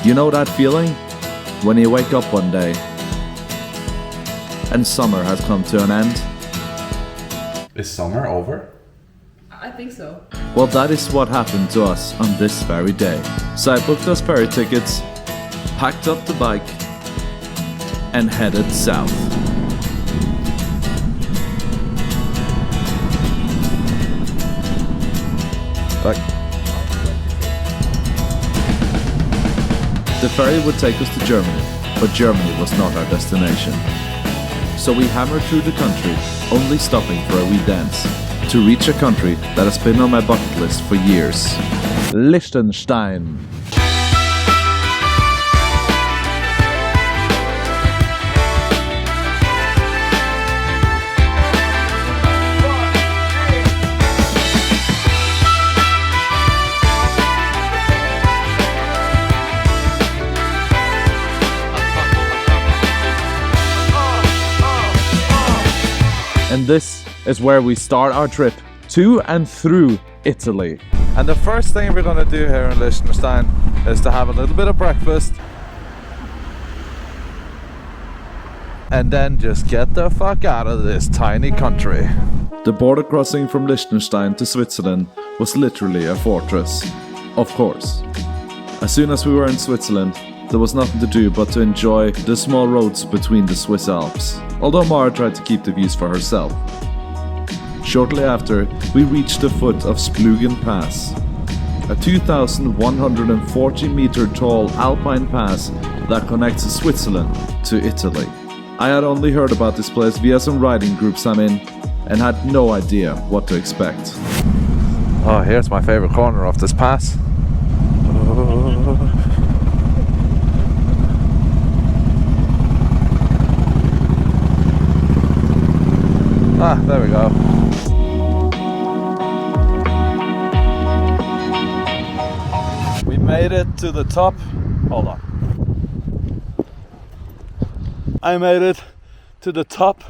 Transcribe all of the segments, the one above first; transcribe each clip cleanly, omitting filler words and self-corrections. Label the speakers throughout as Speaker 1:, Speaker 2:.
Speaker 1: You know that feeling? When you wake up one day and summer has come to an end?
Speaker 2: Is summer over?
Speaker 3: I think so.
Speaker 1: Well, that is what happened to us on this very day. So I booked us ferry tickets, packed up the bike, and headed south. Back. The ferry would take us to Germany, but Germany was not our destination. So we hammered through the country, only stopping for a wee dance, to reach a country that has been on my bucket list for years. Liechtenstein. And this is where we start our trip to and through Italy. And the first thing we're gonna do here in Liechtenstein is to have a little bit of breakfast and then just get the fuck out of this tiny country. The border crossing from Liechtenstein to Switzerland was literally a fortress. Of course. As soon as we were in Switzerland, there was nothing to do but to enjoy the small roads between the Swiss Alps, although Mara tried to keep the views for herself. Shortly after, we reached the foot of Splügen Pass, a 2,140 meter tall alpine pass that connects Switzerland to Italy. I had only heard about this place via some riding groups I'm in and had no idea what to expect. Oh, here's my favorite corner of this pass. Ah, there we go. We made it to the top. Hold on. I made it to the top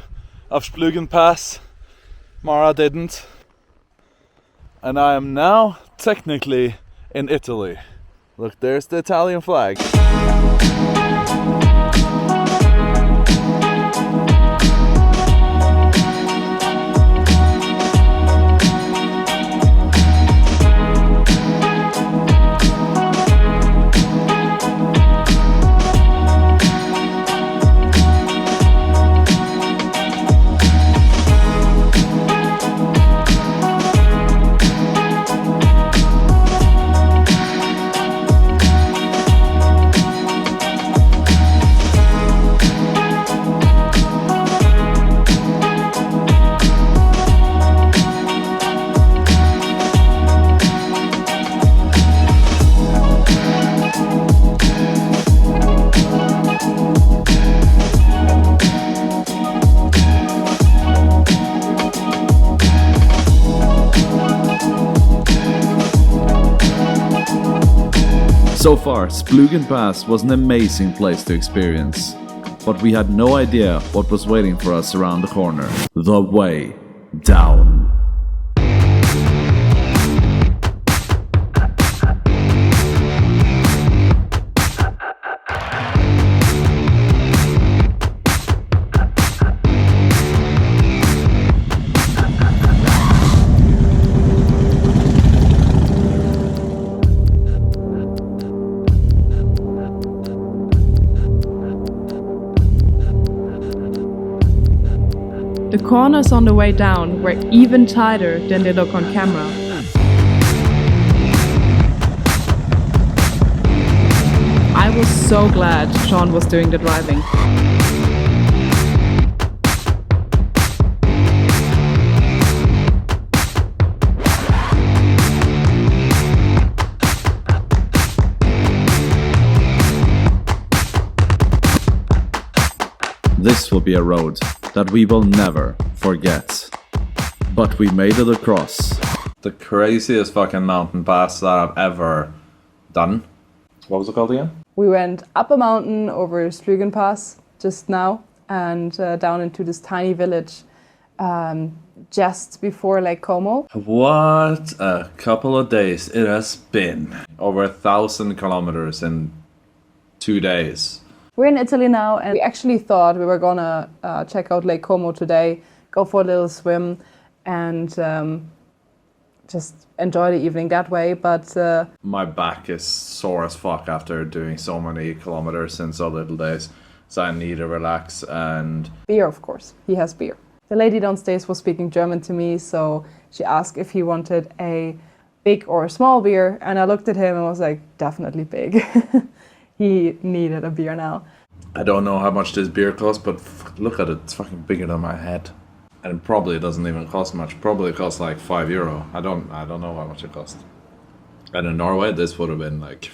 Speaker 1: of Splügen Pass. Mara didn't. And I am now technically in Italy. Look, there's the Italian flag. So far, Splügen Pass was an amazing place to experience, but we had no idea what was waiting for us around the corner. The way down.
Speaker 3: The corners on the way down were even tighter than they look on camera. I was so glad Sean was doing the driving.
Speaker 1: This will be a road that we will never forget. But we made it across. The craziest fucking mountain pass that I've ever done. What was it called again?
Speaker 4: We went up a mountain over Splügen Pass just now and down into this tiny village just before Lake Como.
Speaker 1: What a couple of days it has been. Over 1,000 kilometers in 2 days.
Speaker 4: We're in Italy now, and we actually thought we were gonna check out Lake Como today, go for a little swim, and just enjoy the evening that way. But
Speaker 1: My back is sore as fuck after doing so many kilometers in so little days, so I need to relax. And
Speaker 4: beer, of course. He has beer. The lady downstairs was speaking German to me, so she asked if he wanted a big or a small beer, and I looked at him and was like, definitely big. He needed a beer now.
Speaker 1: I don't know how much this beer costs, but look at it, it's fucking bigger than my head. And it probably doesn't even cost much. Probably costs like €5. I don't know how much it cost. And in Norway, this would have been like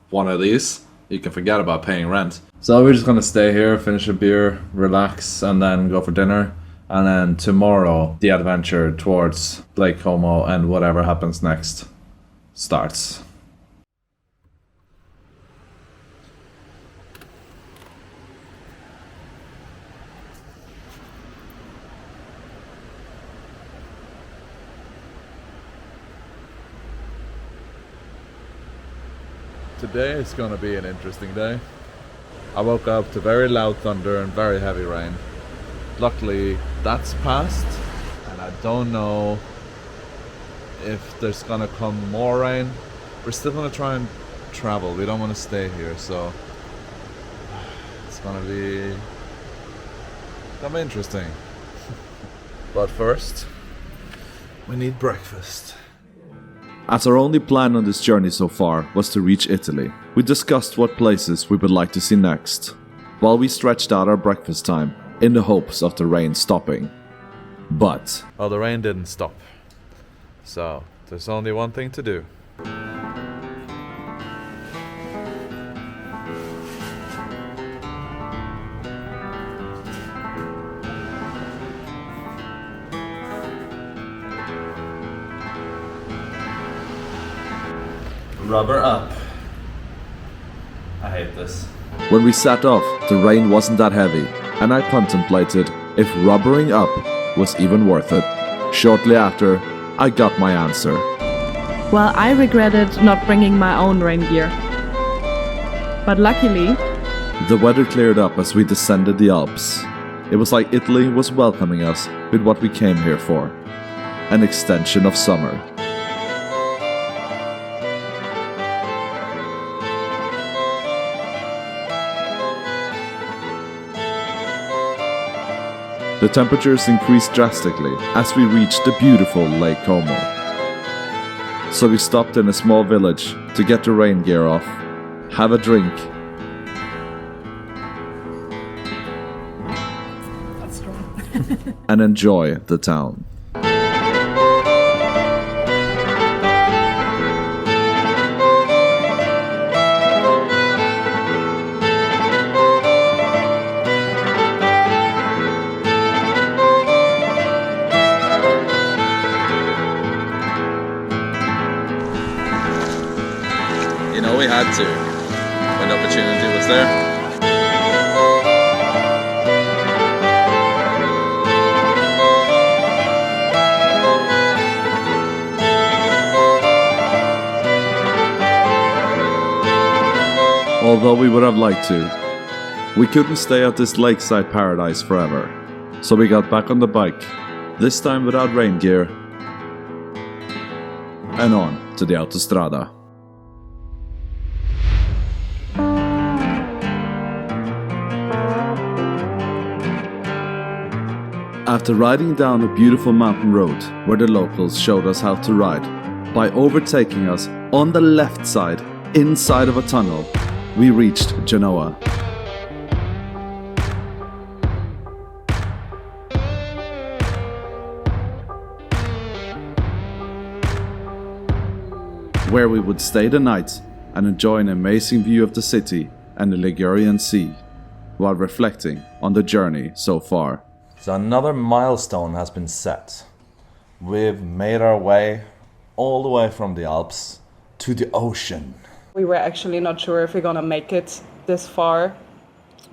Speaker 1: one of these. You can forget about paying rent. So we're just gonna stay here, finish a beer, relax, and then go for dinner. And then tomorrow, the adventure towards Lake Como and whatever happens next starts. Today is going to be an interesting day. I woke up to very loud thunder and very heavy rain. Luckily, that's passed, and I don't know if there's going to come more rain. We're still going to try and travel. We don't want to stay here, so it's going to be interesting. But first, we need breakfast. As our only plan on this journey so far was to reach Italy, we discussed what places we would like to see next, while we stretched out our breakfast time in the hopes of the rain stopping. But well, the rain didn't stop, so there's only one thing to do. Rubber up. I hate this. When we set off, the rain wasn't that heavy, and I contemplated if rubbering up was even worth it. Shortly after, I got my answer.
Speaker 3: Well, I regretted not bringing my own rain gear. But luckily,
Speaker 1: The weather cleared up as we descended the Alps. It was like Italy was welcoming us with what we came here for. An extension of summer. The temperatures increased drastically as we reached the beautiful Lake Como. So we stopped in a small village to get the rain gear off, have a drink, and enjoy the town. You know, we had to, when the opportunity was there. Although we would have liked to, we couldn't stay at this lakeside paradise forever. So we got back on the bike, this time without rain gear, and on to the autostrada. After riding down a beautiful mountain road where the locals showed us how to ride, by overtaking us on the left side, inside of a tunnel, we reached Genoa. Where we would stay the night and enjoy an amazing view of the city and the Ligurian Sea, while reflecting on the journey so far. So another milestone has been set. We've made our way all the way from the Alps to the ocean.
Speaker 4: we were actually not sure if we're gonna make it this far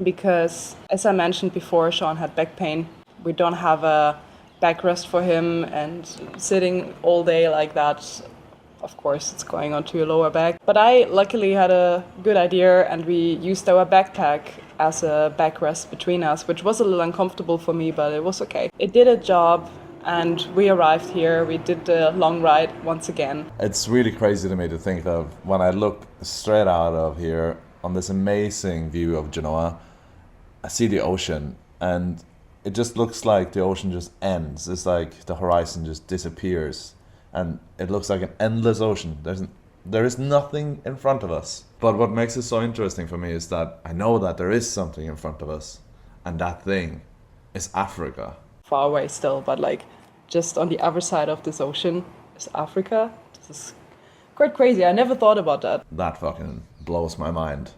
Speaker 4: because, as I mentioned before, Sean had back pain. We don't have a backrest for him, and sitting all day like that, of course it's going onto your lower back. But I luckily had a good idea, and we used our backpack as a backrest between us, which was a little uncomfortable for me, but it was okay. It did a job, and we arrived here. We did the long ride once again.
Speaker 1: It's really crazy to me to think of when I look straight out of here on this amazing view of Genoa, I see the ocean, and it just looks like the ocean just ends. It's like the horizon just disappears, and it looks like an endless ocean. There is nothing in front of us. But what makes it so interesting for me is that I know that there is something in front of us, and that thing is Africa.
Speaker 4: Far away still, but like just on the other side of this ocean is Africa. This is quite crazy. I never thought about that.
Speaker 1: That fucking blows my mind.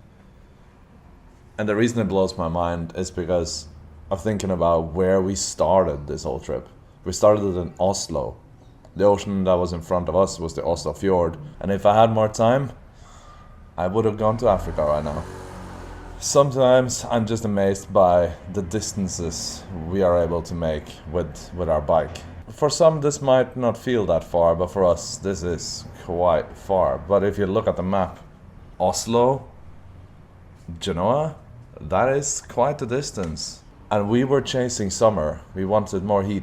Speaker 1: And the reason it blows my mind is because of thinking about where we started this whole trip. We started it in Oslo. The ocean that was in front of us was the Oslo fjord. And if I had more time, I would have gone to Africa right now. Sometimes I'm just amazed by the distances we are able to make with our bike. For some this might not feel that far, but for us this is quite far. But if you look at the map, Oslo, Genoa, that is quite a distance. And we were chasing summer, we wanted more heat.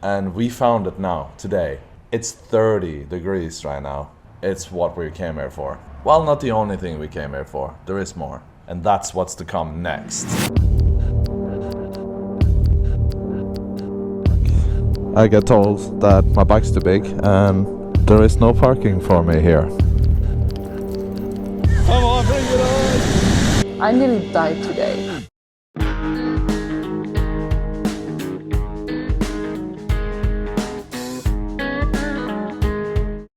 Speaker 1: And we found it now, today. It's 30 degrees right now. It's what we came here for. Well, not the only thing we came here for, there is more. And that's what's to come next. I get told that my bike's too big and there is no parking for me here.
Speaker 4: I nearly died today.